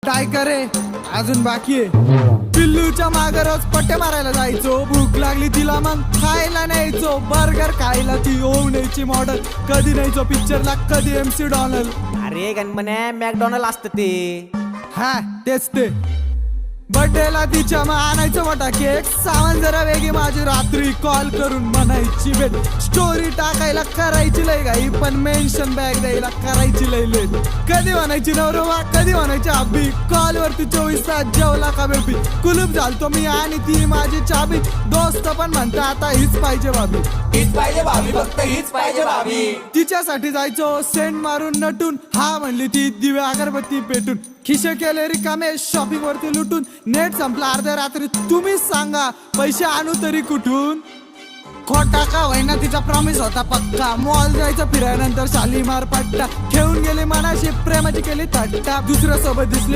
काय करे अजून बाकी आहे. पिल्लूच्या मागे रोज पट्टे मारायला जायचो. भूक लागली तिला मग खायला न्यायचो. बर्गर खायला ती होऊ न्यायची मॉडल. कधी न्यायचो पिक्चरला, कधी MC डॉनल. अरे गणपण्या मॅकडॉनल्ड असतं ते. हा तेच ते. बर्थडेला तिच्या मग आणायचं मोठा केक. सामान जरा वेगळी माझी. रात्री कॉल करून म्हणायची भेट. स्टोरी टाकायला करायची लय घाई, पण मेन्शन बॅग द्यायला करायची लय लेट. कधी म्हणायची नवरोबा, कधी म्हणायची अब्बी. कॉल वरती 24 तास जेवला का बेबी. कुलूप झालतो मी आणि ती माझी चाबी. दोस्त पण म्हणता आता हीच पाहिजे भाभी. हीच पाहिजे भाभी, फक्त हीच पाहिजे भाभी. तिच्यासाठी जायचो सेंट मारून नटून. हा म्हणली ती दिवे अगरबत्ती पेटून. खिशे केले रिकामे शॉपिंग वरती लुटून. नेट संपला अर्ध्या रात्री, तुम्हीच सांगा पैसे आणू तरी कुठून. खोटा का होईना तिचा प्रॉमिस होता पक्का. मॉल जायचं फिरायनंतर शालीमार पट्टा. खेळून गेले मनाशी, प्रेमाची केली थट्टा. दुसऱ्या सोबत दिसली